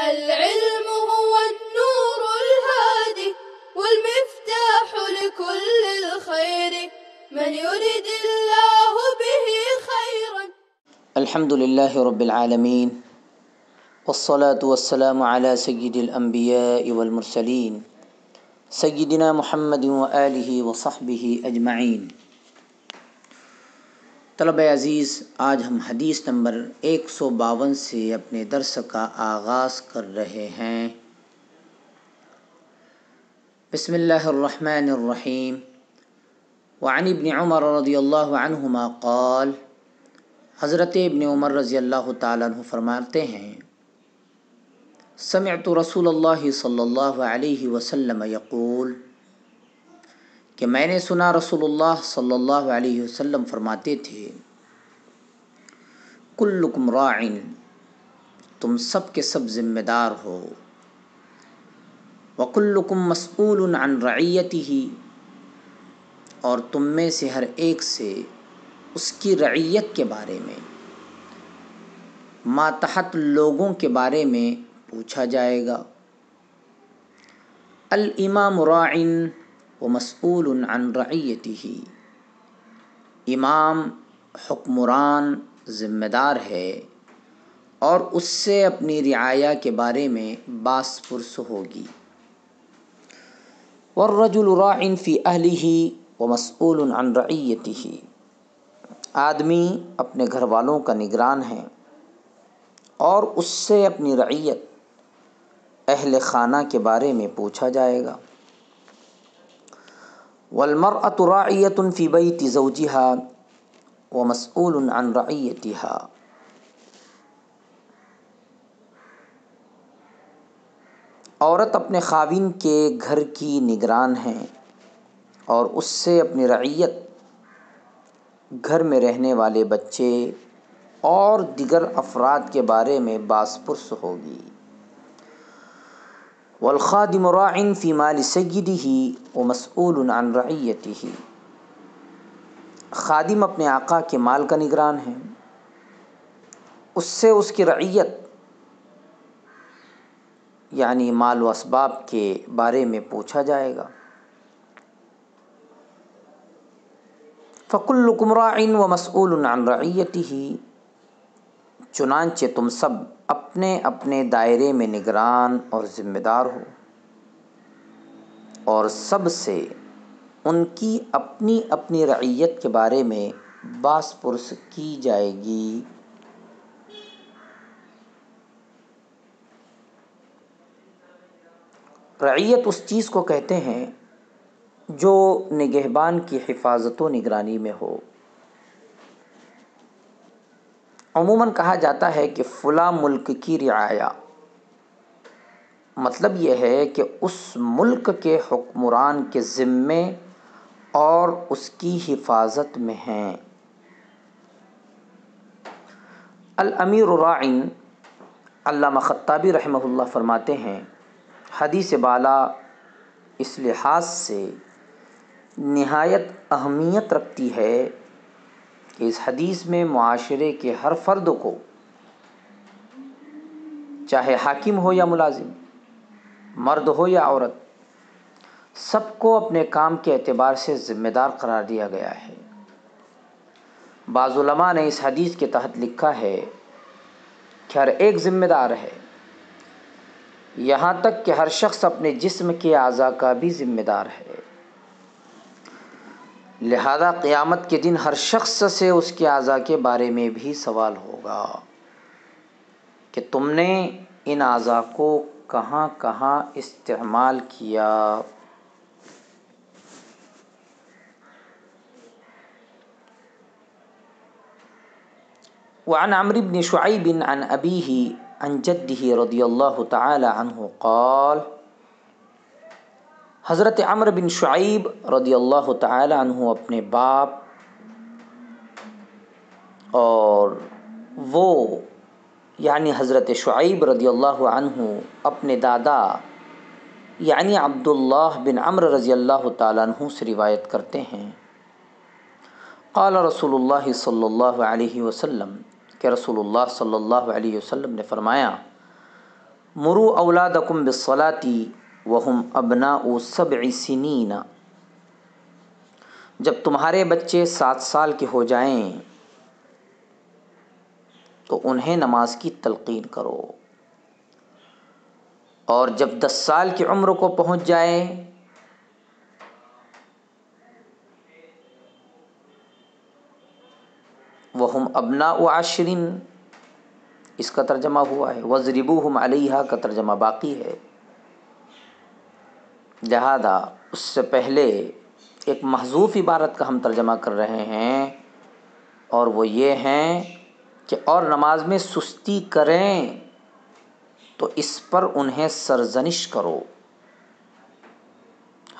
العلم هو النور الهادي والمفتاح لكل الخير من يرد الله به خيرا. الحمد لله رب العالمين والصلاة والسلام على سيد الأنبياء والمرسلين سيدنا محمد وآلہ وصحبہ اجمعین۔ طلبہ عزیز، آج ہم حدیث نمبر 152 سے اپنے درس کا آغاز کر رہے ہیں۔ بسم اللہ الرحمن الرحیم۔ وعن ابن عمر رضی اللہ عنہما قال، حضرت ابن عمر رضی اللہ تعالیٰ عنہ فرماتے ہیں، سمعت رسول اللہ صلی اللہ علیہ وسلم یقول، کہ میں نے سنا رسول اللہ صلی اللہ علیہ وسلم فرماتے تھے، کلکم راع، تم سب کے سب ذمہ دار ہو، وکلکم مسئول عن رعیتہ، اور تم میں سے ہر ایک سے اس کی رعیت کے بارے میں، ماتحت لوگوں کے بارے میں پوچھا جائے گا۔ الامام راع ومسئول عن رعیتہ، امام حکمران ذمہ دار ہے اور اس سے اپنی رعایا کے بارے میں باس پرس ہوگی۔ والرجل راع فی اہلہ ومسئول عن رعیتہ، آدمی اپنے گھر والوں کا نگران ہے اور اس سے اپنی رعیت اہل خانہ کے بارے میں پوچھا جائے گا۔ والمرأة راعیة فی بیت زوجہا ومسئول عن رعیتہا، عورت اپنے خاوند کے گھر کی نگران ہے اور اس سے اپنی رعیت، گھر میں رہنے والے بچے اور دیگر افراد کے بارے میں باس پرس ہوگی۔ والخادم راع فی مال سیدہ ومسئول عن رعیتہ، خادم اپنے آقا کے مال کا نگران ہے، اس سے اس کی رعیت یعنی مال و اسباب کے بارے میں پوچھا جائے گا۔ فکلکم راع ومسئول عن رعیتہ، چنانچہ تم سب اپنے اپنے دائرے میں نگران اور ذمہ دار ہو، اور سب سے ان کی اپنی اپنی رعیت کے بارے میں باس پرس کی جائے گی۔ رعیت اس چیز کو کہتے ہیں جو نگہبان کی حفاظت و نگرانی میں ہو۔ عموماً کہا جاتا ہے کہ فلاں ملک کی رعایا، مطلب یہ ہے کہ اس ملک کے حکمران کے ذمے اور اس کی حفاظت میں ہیں۔ الامیر راع، علامہ خطابی رحمہ اللہ فرماتے ہیں، حدیث بالا اس لحاظ سے نہایت اہمیت رکھتی ہے کہ اس حدیث میں معاشرے کے ہر فرد کو، چاہے حاکم ہو یا ملازم، مرد ہو یا عورت، سب کو اپنے کام کے اعتبار سے ذمہ دار قرار دیا گیا ہے۔ بعض علماء نے اس حدیث کے تحت لکھا ہے کہ ہر ایک ذمہ دار ہے، یہاں تک کہ ہر شخص اپنے جسم کے اعضاء کا بھی ذمہ دار ہے، لہذا قیامت کے دن ہر شخص سے اس کے اعضاء کے بارے میں بھی سوال ہوگا کہ تم نے ان اعضاء کو کہاں کہاں استعمال کیا۔ وعن عمرو بن شعیب عن ابیہ عن جدہ رضی اللہ تعالی عنہ قال، حضرت عمرو بن شعیب رضی اللہ تعالی عنہ اپنے باپ اور وہ یعنی حضرت شعیب رضی اللہ عنہ اپنے دادا یعنی عبداللہ بن عمرو رضی اللہ تعالیٰ عنہ سے روایت کرتے ہیں، قال رسول اللہ صلی اللہ علیہ وسلم، کہ رسول اللہ صلی اللہ علیہ وسلم نے فرمایا، مروا اولادکم بالصلاۃ وہم ابناء 7 سنین، جب تمہارے بچے 7 سال کے ہو جائیں تو انہیں نماز کی تلقین کرو، اور جب 10 سال کی عمر کو پہنچ جائے وہم ابناء 10، اس کا ترجمہ ہوا ہے، وَاضْرِبُوهُمْ عَلَيْهَا کا ترجمہ باقی ہے۔ لہذا اس سے پہلے ایک محذوف عبارت کا ہم ترجمہ کر رہے ہیں، اور وہ یہ ہیں کہ اور نماز میں سستی کریں تو اس پر انہیں سرزنش کرو،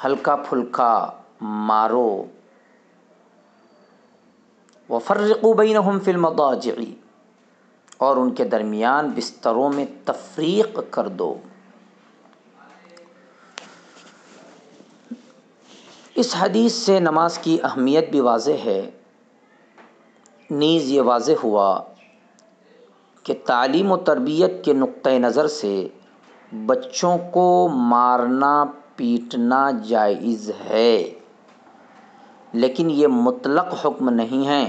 ہلکا پھلکا مارو، وَفَرِّقُوا بَيْنَهُمْ فِي الْمَضَاجِعِ، اور ان کے درمیان بستروں میں تفریق کر دو۔ اس حدیث سے نماز کی اہمیت بھی واضح ہے، نیز یہ واضح ہوا کہ تعلیم و تربیت کے نقطۂ نظر سے بچوں کو مارنا پیٹنا جائز ہے، لیکن یہ مطلق حکم نہیں ہے۔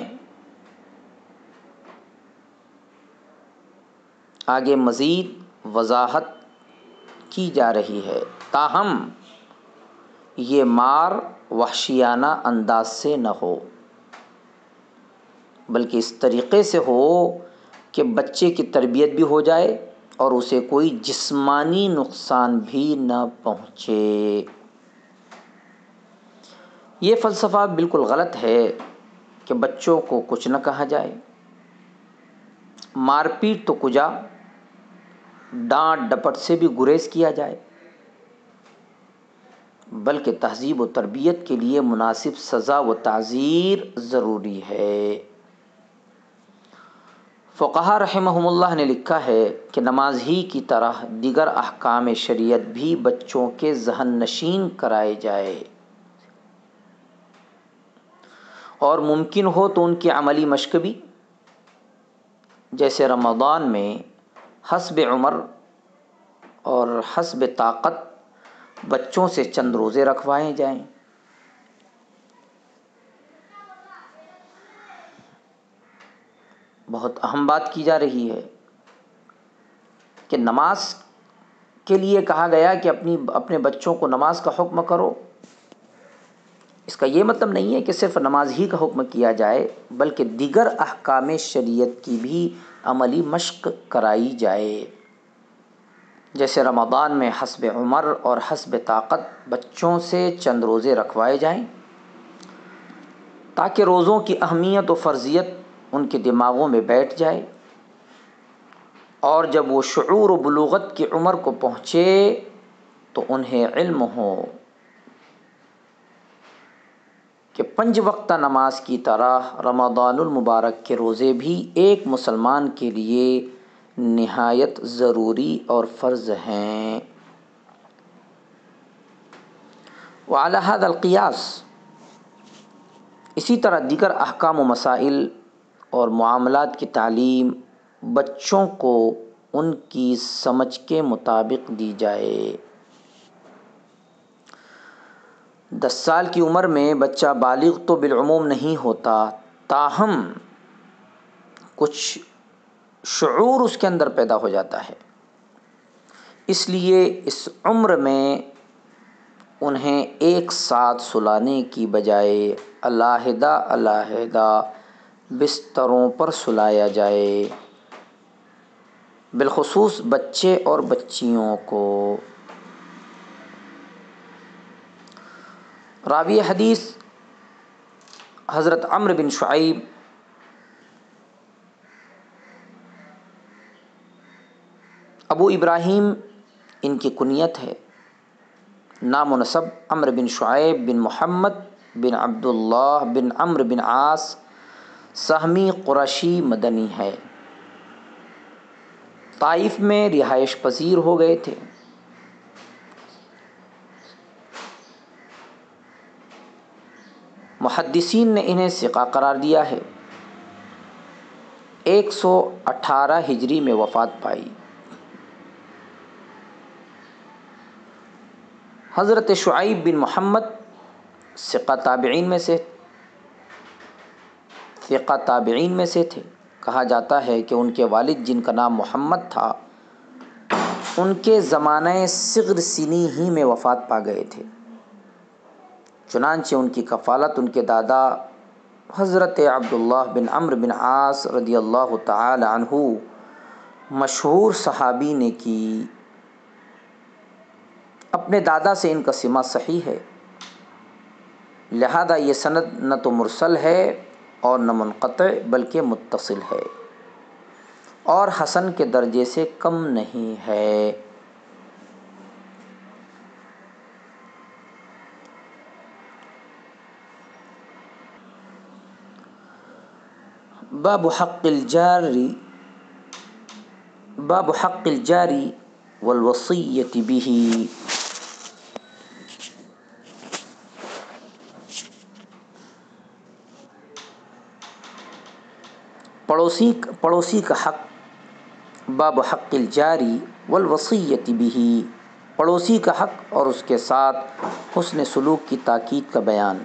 آگے مزید وضاحت کی جا رہی ہے، تاہم یہ مار وحشیانہ انداز سے نہ ہو، بلکہ اس طریقے سے ہو کہ بچے کی تربیت بھی ہو جائے اور اسے کوئی جسمانی نقصان بھی نہ پہنچے۔ یہ فلسفہ بالکل غلط ہے کہ بچوں کو کچھ نہ کہا جائے، مار پیٹ تو کجا، ڈانٹ ڈپٹ سے بھی گریز کیا جائے، بلکہ تہذیب و تربیت کے لیے مناسب سزا و تعزیر ضروری ہے۔ فقہا رحمہم اللہ نے لکھا ہے کہ نماز ہی کی طرح دیگر احکام شریعت بھی بچوں کے ذہن نشین کرائے جائے، اور ممکن ہو تو ان کی عملی مشق بھی، جیسے رمضان میں حسب عمر اور حسب طاقت بچوں سے چند روزے رکھوائے جائیں۔ بہت اہم بات کی جا رہی ہے کہ نماز کے لیے کہا گیا کہ اپنے بچوں کو نماز کا حکم کرو۔ اس کا یہ مطلب نہیں ہے کہ صرف نماز ہی کا حکم کیا جائے، بلکہ دیگر احکام شریعت کی بھی عملی مشق کرائی جائے، جیسے رمضان میں حسب عمر اور حسب طاقت بچوں سے چند روزے رکھوائے جائیں، تاکہ روزوں کی اہمیت و فرضیت ان کے دماغوں میں بیٹھ جائے، اور جب وہ شعور و بلوغت کی عمر کو پہنچے تو انہیں علم ہو کہ 5 وقتہ نماز کی طرح رمضان المبارک کے روزے بھی ایک مسلمان کے لیے نہایت ضروری اور فرض ہیں۔ وعلی ھذا القیاس، اسی طرح دیگر احکام و مسائل اور معاملات کی تعلیم بچوں کو ان کی سمجھ کے مطابق دی جائے۔ 10 سال کی عمر میں بچہ بالغ تو بالعموم نہیں ہوتا، تاہم کچھ شعور اس کے اندر پیدا ہو جاتا ہے، اس لیے اس عمر میں انہیں ایک ساتھ سلانے کی بجائے علیحدہ علیحدہ بستروں پر سلایا جائے، بالخصوص بچے اور بچیوں کو۔ راوی حدیث حضرت عمرو بن شعیب ابو ابراہیم ان کی کنیت ہے، نام و نسب عمرو بن شعیب بن محمد بن عبداللہ بن عمرو بن عاص سہمی قرشی مدنی ہے، طائف میں رہائش پذیر ہو گئے تھے۔ محدثین نے انہیں ثقہ قرار دیا ہے۔ 118 ہجری میں وفات پائی۔ حضرت شعیب بن محمد ثقہ تابعین میں سے تھے. کہا جاتا ہے کہ ان کے والد جن کا نام محمد تھا ان کے زمانہ صغر سنی ہی میں وفات پا گئے تھے. چنانچہ ان کی کفالت ان کے دادا حضرت عبداللہ بن عمرو بن عاص رضی اللہ تعالی عنہ مشہور صحابی نے کی. اپنے دادا سے ان کا سماع صحیح ہے، لہذا یہ سند نہ تو مرسل ہے اور نہ منقطع بلکہ متصل ہے اور حسن کے درجے سے کم نہیں ہے. باب حق الجاری والوصیۃ بہ. پڑوسی کا حق. باب حق الجاری والوصیۃ بہ. پڑوسی کا حق اور اس کے ساتھ حسن سلوک کی تاکید کا بیان.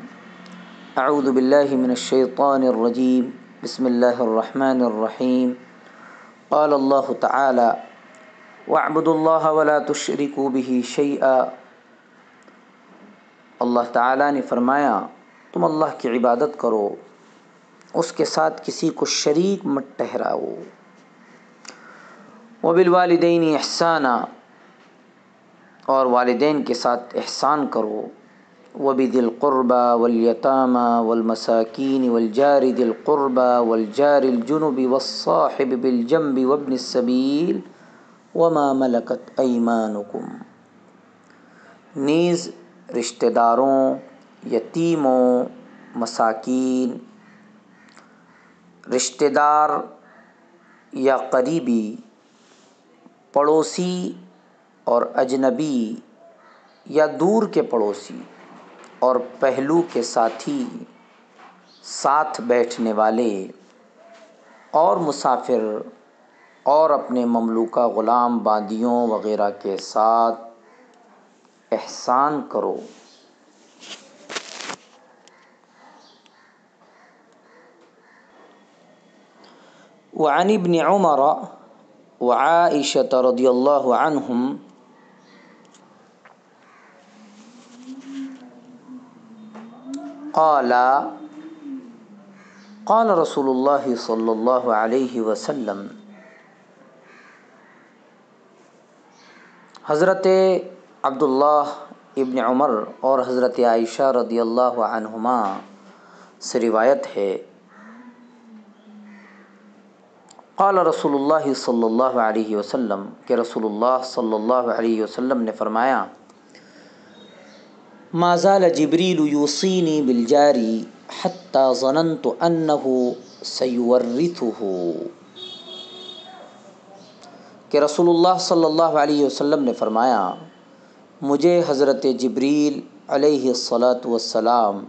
اعوذ باللہ من الشیطان الرجیم. بسم اللہ الرحمن الرحیم. قال اللہ تعالی واعبدوا اللہ ولا تشرکوا بہ شیئا. اللہ تعالی نے فرمایا تم اللہ کی عبادت کرو، اس کے ساتھ کسی کو شریک مت ٹھہراؤ. وبالوالدین احسانا، اور والدین کے ساتھ احسان کرو. وبذی القربى والیتامى والمساکین والجار ذی القربى والجار الجنب والصاحب بالجنب وابن السبیل وما ملکت ایمانکم. نیز رشتہ داروں، یتیموں، مساکین، رشتہ دار یا قریبی، پڑوسی اور اجنبی یا دور کے پڑوسی اور پہلو کے ساتھی، ساتھ بیٹھنے والے اور مسافر اور اپنے مملوکہ غلام باندیوں وغیرہ کے ساتھ احسان کرو. وعن ابن عمر وعائشة رضی اللہ عنہم قال قال رسول اللہ صلی اللہ علیہ وسلم. حضرت عبداللہ ابن عمر اور حضرت عائشہ رضی اللہ عنہما سے روایت ہے، قال رسول اللہ صلی اللہ علیہ وسلم، کہ رسول اللہ صلی اللہ علیہ وسلم نے فرمایا، ما زال جبریل یوصینی بالجاری حتی ظننت انہ سیورثہ. کہ رسول اللہ صلی اللہ علیہ وسلم نے فرمایا، مجھے حضرت جبریل علیہ السلام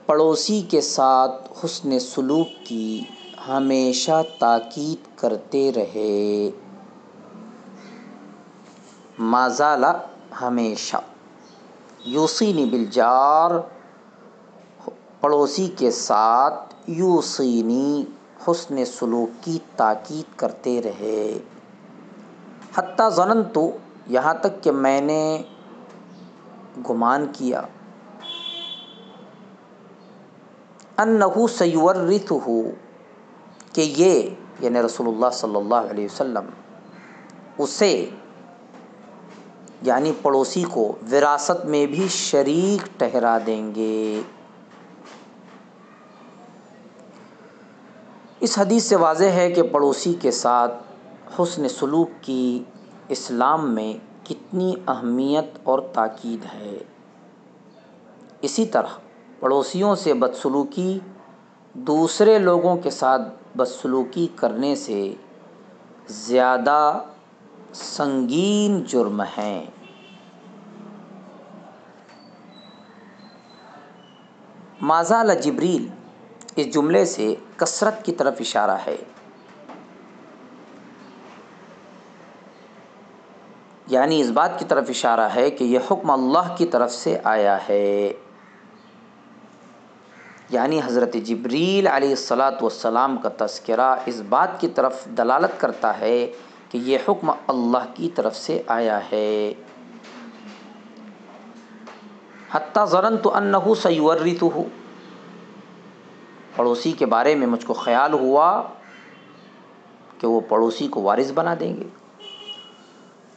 پڑوسی کے ساتھ حسن سلوک کی ہمیشہ تاکید کرتے رہے. ما زال ہمیشہ، یوصینی بالجار پڑوسی کے ساتھ، یوصینی حسن سلوک کی تاکید کرتے رہے. حتی ظننت، یہاں تک کہ میں نے گمان کیا، انہ سیورثہ، کہ یہ یعنی رسول اللہ صلی اللہ علیہ وسلم اسے یعنی پڑوسی کو وراثت میں بھی شریک ٹھہرا دیں گے. اس حدیث سے واضح ہے کہ پڑوسی کے ساتھ حسن سلوک کی اسلام میں کتنی اہمیت اور تاکید ہے. اسی طرح پڑوسیوں سے بدسلوکی دوسرے لوگوں کے ساتھ بدسلوکی کرنے سے زیادہ سنگین جرم ہے. ما زال جبریل، اس جملے سے کثرت کی طرف اشارہ ہے. یعنی اس بات کی طرف اشارہ ہے کہ یہ حکم اللہ کی طرف سے آیا ہے، یعنی حضرت جبریل علیہ السلام کا تذکرہ اس بات کی طرف دلالت کرتا ہے کہ یہ حکم اللہ کی طرف سے آیا ہے۔ حتیٰ ظننت انہ سیورثہ، پڑوسی کے بارے میں مجھ کو خیال ہوا کہ وہ پڑوسی کو وارث بنا دیں گے۔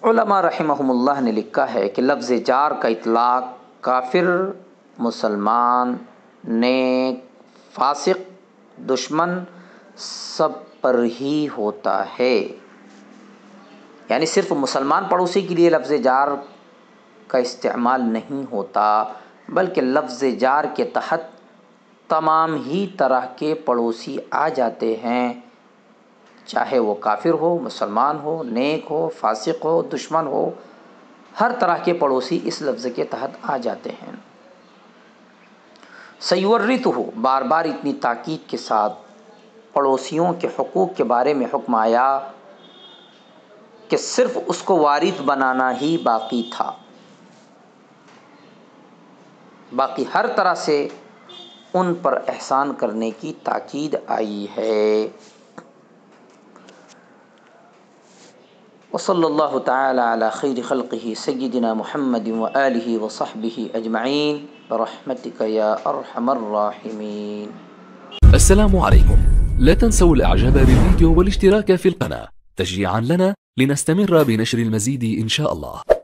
علماء رحمہم اللہ نے لکھا ہے کہ لفظ جار کا اطلاق کافر، مسلمان، نیک، فاسق، دشمن سب پر ہی ہوتا ہے، یعنی صرف مسلمان پڑوسی کے لیے لفظ جار کا استعمال نہیں ہوتا، بلکہ لفظ جار کے تحت تمام ہی طرح کے پڑوسی آ جاتے ہیں، چاہے وہ کافر ہو، مسلمان ہو، نیک ہو، فاسق ہو، دشمن ہو، ہر طرح کے پڑوسی اس لفظ کے تحت آ جاتے ہیں۔ سیورثہ، بار بار اتنی تاکید کے ساتھ پڑوسیوں کے حقوق کے بارے میں حکم آیا کہ صرف اس کو وارث بنانا ہی باقی تھا، باقی ہر طرح سے ان پر احسان کرنے کی تاکید آئی ہے۔ وصلی اللہ تعالی علی خیر خلقہ سیدنا محمد وآلہ وصحبہ اجمعین برحمتک یا ارحم الراحمین۔ السلام عليكم، لا تنسوا الاعجاب بالفيديو والاشتراك في القناة تشجيعا لنا لنستمر بنشر المزيد إن شاء الله.